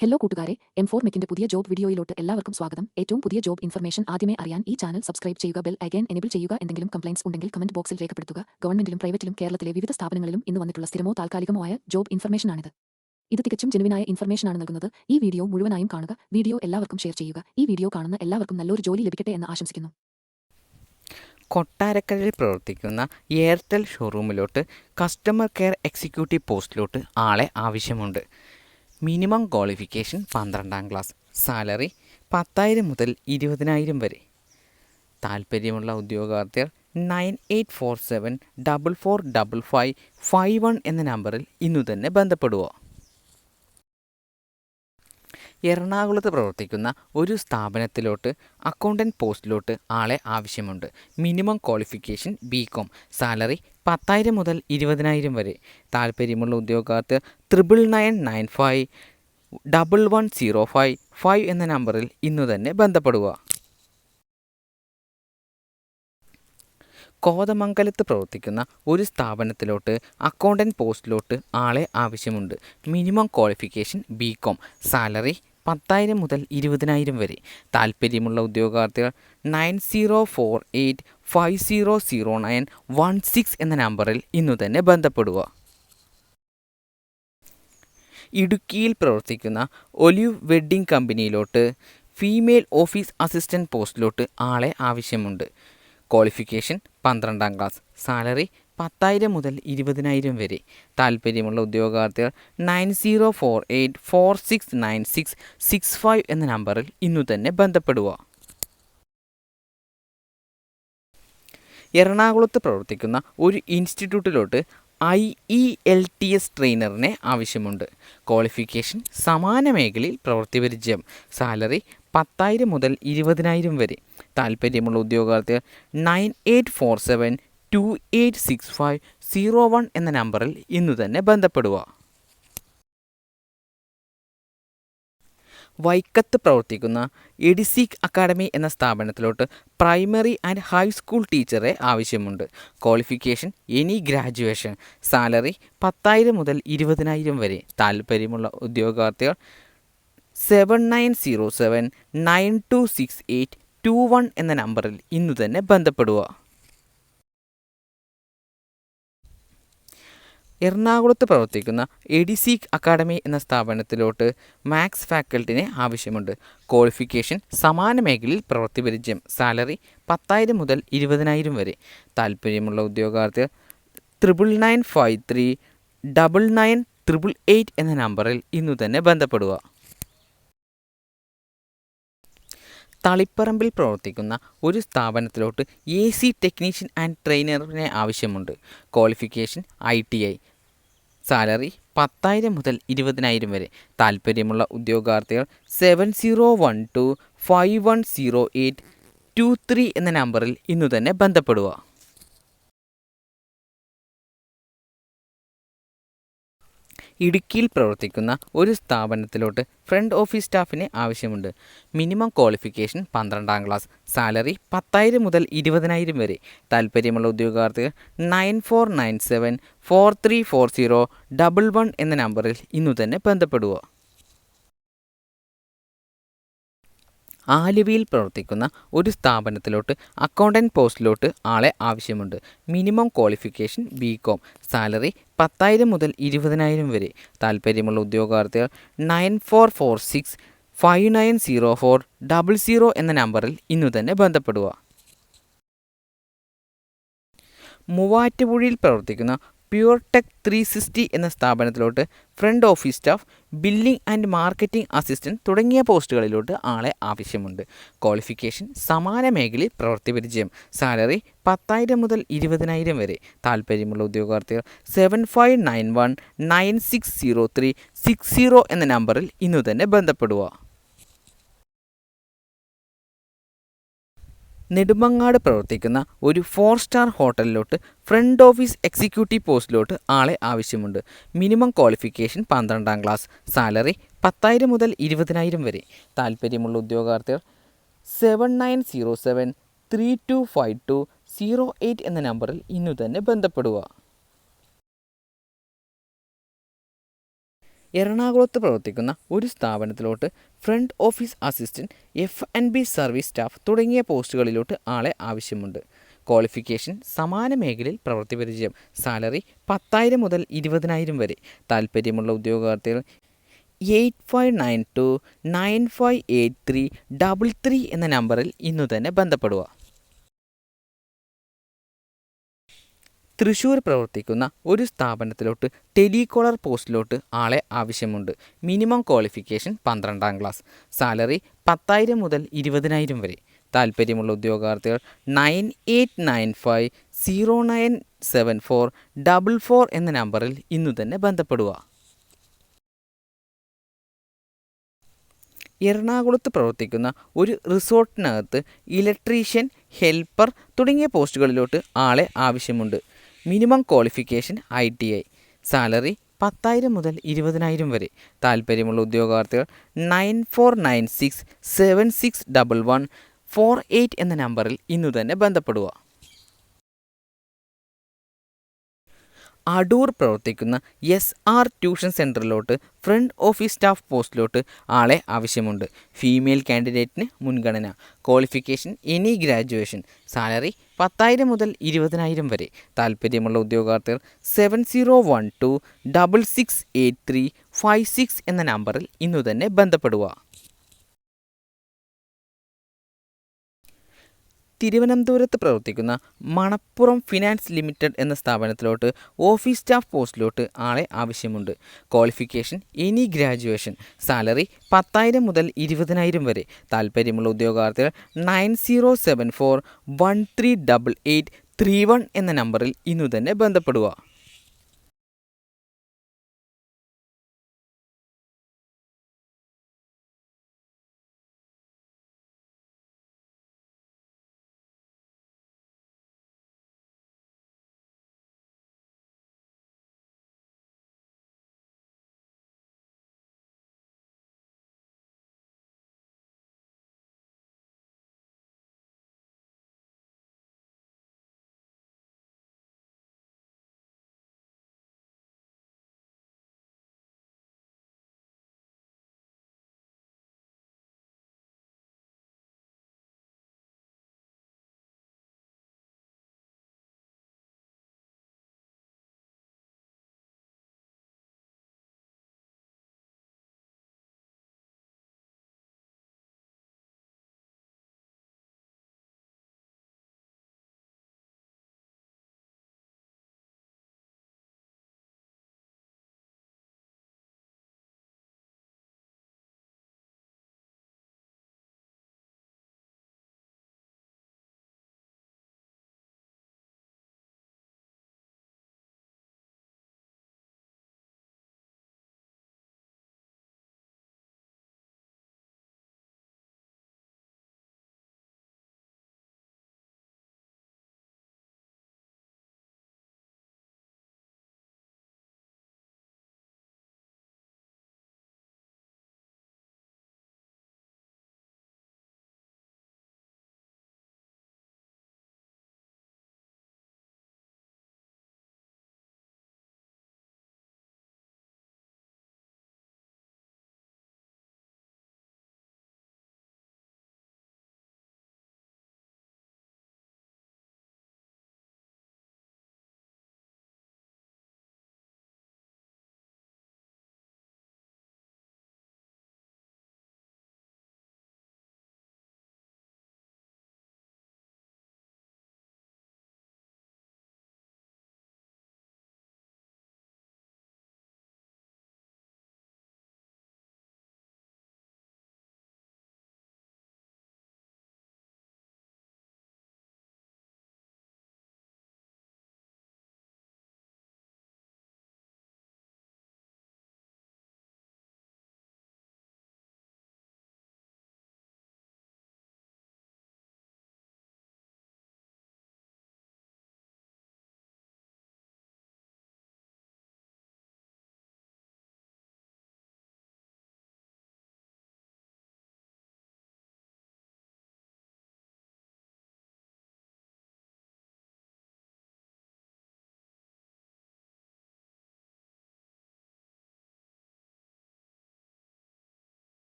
Hello കൂട്ടുകാരെ, M4 മെക്കിന്റെ പുതിയ job വീഡിയോയിലോട്ട് എല്ലാവർക്കും സ്വാഗതം. ഏറ്റവും പുതിയ ജോബ് ഇൻഫർമേഷൻ ആദ്യമേ അറിയാൻ ഈ ചാനൽ സബ്സ്ക്രൈബ് ചെയ്യുക, ബെൽ ഐക്കൺ എനേബിൾ ചെയ്യുക. എന്തെങ്കിലും കംപ്ലൈന്റ്സ് ഉണ്ടെങ്കിൽ കമന്റ് ബോക്സിൽ രേഖപ്പെടുത്തുക. ഗവൺമെന്റിലും പ്രൈവറ്റിലും കേരളത്തിലെ വിവിധ സ്ഥാപനങ്ങളിലും ഇന്ന് വന്നിട്ടുള്ള സ്ഥിരമോ താൽക്കാലികമോ ആയ ജോബ് ഇൻഫർമേഷനാണിത്. ഇത് തികച്ചും ജെനുവിനായ ഇൻഫർമേഷനാണ് നൽകുന്നത്. ഈ വീഡിയോ മുഴുവനായും കാണുക. വീഡിയോ എല്ലാവർക്കും ഷെയർ ചെയ്യുക. ഈ വീഡിയോ കാണുന്ന എല്ലാവർക്കും നല്ലൊരു ജോലി ലഭിക്കട്ടെ എന്ന് ആശംസിക്കുന്നു. കൊട്ടാരക്കരയിൽ പ്രവർത്തിക്കുന്ന എയർടെൽ ഷോറൂമിലോട്ട് കസ്റ്റമർ കെയർ എക്സിക്യൂട്ടീവ് പോസ്റ്റിലോട്ട് ആളെ ആവശ്യമുണ്ട്. Minimum qualification 12ാം class. സാലറി 10,000 മുതൽ 20,000 വരെ. താൽപ്പര്യമുള്ള ഉദ്യോഗാർത്ഥികൾ 9847445551 എന്ന നമ്പറിൽ ഇന്നു തന്നെ ബന്ധപ്പെടുക. എറണാകുളത്ത് പ്രവർത്തിക്കുന്ന ഒരു സ്ഥാപനത്തിലോട്ട് അക്കൗണ്ടൻറ്റ് പോസ്റ്റിലോട്ട് ആളെ ആവശ്യമുണ്ട്. Minimum qualification BCom. സാലറി 10,000 മുതൽ 20,000 വരെ. താൽപ്പര്യമുള്ള ഉദ്യോഗാർത്ഥികൾ 99951105 എന്ന നമ്പറിൽ ഇന്നു തന്നെ ബന്ധപ്പെടുക. കോതമംഗലത്ത് പ്രവർത്തിക്കുന്ന ഒരു സ്ഥാപനത്തിലോട്ട് അക്കൗണ്ടൻറ്റ് പോസ്റ്റിലോട്ട് ആളെ ആവശ്യമുണ്ട്. Minimum qualification BCom. സാലറി 10,000 മുതൽ 20,000 വരെ. താൽപ്പര്യമുള്ള ഉദ്യോഗാർത്ഥികൾ 9048500916 എന്ന നമ്പറിൽ ഇന്നു തന്നെ ബന്ധപ്പെടുക. ഇടുക്കിയിൽ പ്രവർത്തിക്കുന്ന ഒലിവ് വെഡ്ഡിംഗ് കമ്പനിയിലോട്ട് ഫീമെയിൽ ഓഫീസ് അസിസ്റ്റൻറ്റ് പോസ്റ്റിലോട്ട് ആളെ ആവശ്യമുണ്ട്. Qualification 12ാം class. സാലറി 10,000 മുതൽ 20,000 വരെ. താൽപ്പര്യമുള്ള ഉദ്യോഗാർത്ഥികൾ 9048469665 എന്ന നമ്പറിൽ ഇന്നു തന്നെ ബന്ധപ്പെടുക. എറണാകുളത്ത് പ്രവർത്തിക്കുന്ന ഒരു ഇൻസ്റ്റിറ്റ്യൂട്ടിലോട്ട് IELTS ട്രെയിനറിനെ ആവശ്യമുണ്ട്. ക്വാളിഫിക്കേഷൻ സമാന മേഖലയിൽ പ്രവൃത്തി പരിചയം. സാലറി 10,000 മുതൽ 20,000 വരെ. താൽപ്പര്യമുള്ള ഉദ്യോഗാർത്ഥികൾ 9847286501 എന്ന നമ്പറിൽ ഇന്നു തന്നെ ബന്ധപ്പെടുക. വൈക്കത്ത് പ്രവർത്തിക്കുന്ന എഡിസിക് അക്കാഡമി എന്ന സ്ഥാപനത്തിലോട്ട് പ്രൈമറി ആൻഡ് ഹൈസ്കൂൾ ടീച്ചറെ ആവശ്യമുണ്ട്. Qualification any graduation. സാലറി 10,000 മുതൽ 20,000 വരെ. താൽപ്പര്യമുള്ള ഉദ്യോഗാർത്ഥികൾ 7907926821 എന്ന നമ്പറിൽ ഇന്നു തന്നെ ബന്ധപ്പെടുക. എറണാകുളത്ത് പ്രവർത്തിക്കുന്ന എഡിസിക് അക്കാഡമി എന്ന സ്ഥാപനത്തിലോട്ട് മാത്സ് ഫാക്കൽറ്റിനെ ആവശ്യമുണ്ട്. ക്വാളിഫിക്കേഷൻ സമാന മേഖലയിൽ പ്രവൃത്തി പരിചയം. സാലറി 10,000 മുതൽ 20,000 വരെ. താൽപ്പര്യമുള്ള ഉദ്യോഗാർത്ഥികൾ 9995399888 എന്ന നമ്പറിൽ ഇന്നു തന്നെ ബന്ധപ്പെടുക. തളിപ്പറമ്പിൽ പ്രവർത്തിക്കുന്ന ഒരു സ്ഥാപനത്തിലോട്ട് AC ടെക്നീഷ്യൻ ആൻഡ് ട്രെയിനറിനെ ആവശ്യമുണ്ട്. Qualification ITI. സാലറി 10,000 മുതൽ 20,000 വരെ. താൽപ്പര്യമുള്ള ഉദ്യോഗാർത്ഥികൾ 7012510823 എന്ന നമ്പറിൽ ഇന്നു തന്നെ ബന്ധപ്പെടുക. ഇടുക്കിയിൽ പ്രവർത്തിക്കുന്ന ഒരു സ്ഥാപനത്തിലോട്ട് ഫ്രണ്ട് ഓഫീസ് സ്റ്റാഫിനെ ആവശ്യമുണ്ട്. Minimum qualification 12ാം class. സാലറി 10,000 മുതൽ 20,000 വരെ. താൽപ്പര്യമുള്ള ഉദ്യോഗാർത്ഥികൾ 9497434011 എന്ന നമ്പറിൽ ഇന്നു തന്നെ ബന്ധപ്പെടുക. ആലുവയിൽ പ്രവർത്തിക്കുന്ന ഒരു സ്ഥാപനത്തിലോട്ട് അക്കൗണ്ടൻറ്റ് പോസ്റ്റിലോട്ട് ആളെ ആവശ്യമുണ്ട്. Minimum qualification BCom. സാലറി 10,000 മുതൽ 20,000 വരെ. താൽപ്പര്യമുള്ള ഉദ്യോഗാർത്ഥികൾ 9446590400 എന്ന നമ്പറിൽ ഇന്നു തന്നെ ബന്ധപ്പെടുക. മൂവാറ്റുപുഴയിൽ പ്രവർത്തിക്കുന്ന പ്യുർ ടെക് 360 എന്ന സ്ഥാപനത്തിലോട്ട് front office staff, billing and marketing assistant തുടങ്ങിയ പോസ്റ്റുകളിലോട്ട് ആളെ ആവശ്യമുണ്ട്. ക്വാളിഫിക്കേഷൻ സമാന മേഖലയിൽ പ്രവൃത്തി പരിചയം. സാലറി 10,000 മുതൽ 20,000 വരെ. താൽപ്പര്യമുള്ള ഉദ്യോഗാർത്ഥികൾ 7591960360 എന്ന നമ്പറിൽ ഇന്നു തന്നെ ബന്ധപ്പെടുക. നെടുമങ്ങാട് പ്രവർത്തിക്കുന്ന ഒരു 4 സ്റ്റാർ ഹോട്ടലിലോട്ട് ഫ്രണ്ട് ഓഫീസ് എക്സിക്യൂട്ടീവ് പോസ്റ്റിലോട്ട് ആളെ ആവശ്യമുണ്ട്. Minimum qualification 12ാം class. സാലറി 10,000 മുതൽ 20,000 വരെ. താൽപ്പര്യമുള്ള ഉദ്യോഗാർത്ഥികൾ 7907325208 എന്ന നമ്പറിൽ ഇന്നു തന്നെ ബന്ധപ്പെടുക. എറണാകുളത്ത് പ്രവർത്തിക്കുന്ന ഒരു സ്ഥാപനത്തിലോട്ട് front office assistant, F&B service staff തുടങ്ങിയ പോസ്റ്റുകളിലോട്ട് ആളെ ആവശ്യമുണ്ട്. ക്വാളിഫിക്കേഷൻ സമാന മേഖലയിൽ പ്രവൃത്തി പരിചയം. സാലറി 10,000 മുതൽ 20,000 വരെ. താൽപ്പര്യമുള്ള ഉദ്യോഗാർത്ഥികൾ 8592958333 എന്ന നമ്പറിൽ ഇന്നു തന്നെ ബന്ധപ്പെടുക. തൃശ്ശൂർ പ്രവർത്തിക്കുന്ന ഒരു സ്ഥാപനത്തിലോട്ട് ടെലികോളർ പോസ്റ്റിലോട്ട് ആളെ ആവശ്യമുണ്ട്. Minimum qualification 12ാം class. സാലറി 10,000 മുതൽ 20,000 വരെ. താൽപ്പര്യമുള്ള ഉദ്യോഗാർത്ഥികൾ 9895097444 എന്ന നമ്പറിൽ ഇന്നു തന്നെ ബന്ധപ്പെടുക. എറണാകുളത്ത് പ്രവർത്തിക്കുന്ന ഒരു റിസോർട്ടിനകത്ത് ഇലക്ട്രീഷ്യൻ, ഹെൽപ്പർ തുടങ്ങിയ പോസ്റ്റുകളിലോട്ട് ആളെ ആവശ്യമുണ്ട്. Minimum qualification ITI. സാലറി 10,000 മുതൽ 20,000 വരെ. താൽപ്പര്യമുള്ള ഉദ്യോഗാർത്ഥികൾ 9496761148 എന്ന നമ്പറിൽ ഇന്നു തന്നെ ബന്ധപ്പെടുക. അടൂർ പ്രവർത്തിക്കുന്ന SR ട്യൂഷൻ സെൻറ്ററിലോട്ട് ഫ്രണ്ട് ഓഫീസ് സ്റ്റാഫ് പോസ്റ്റിലോട്ട് ആളെ ആവശ്യമുണ്ട്. ഫീമെയിൽ കാൻഡിഡേറ്റിന് മുൻഗണന. Qualification any graduation. സാലറി 10,000 മുതൽ 20,000 വരെ. താൽപ്പര്യമുള്ള ഉദ്യോഗാർത്ഥികൾ 7012668356 എന്ന നമ്പറിൽ ഇന്നു തന്നെ ബന്ധപ്പെടുക. തിരുവനന്തപുരത്ത് പ്രവർത്തിക്കുന്ന മണപ്പുറം ഫിനാൻസ് ലിമിറ്റഡ് എന്ന സ്ഥാപനത്തിലോട്ട് ഓഫീസ് സ്റ്റാഫ് പോസ്റ്റിലോട്ട് ആളെ ആവശ്യമുണ്ട്. Qualification any graduation. സാലറി 10,000 മുതൽ 20,000 വരെ. താൽപ്പര്യമുള്ള ഉദ്യോഗാർത്ഥികൾ 9074138831 എന്ന നമ്പറിൽ ഇന്നു തന്നെ ബന്ധപ്പെടുക.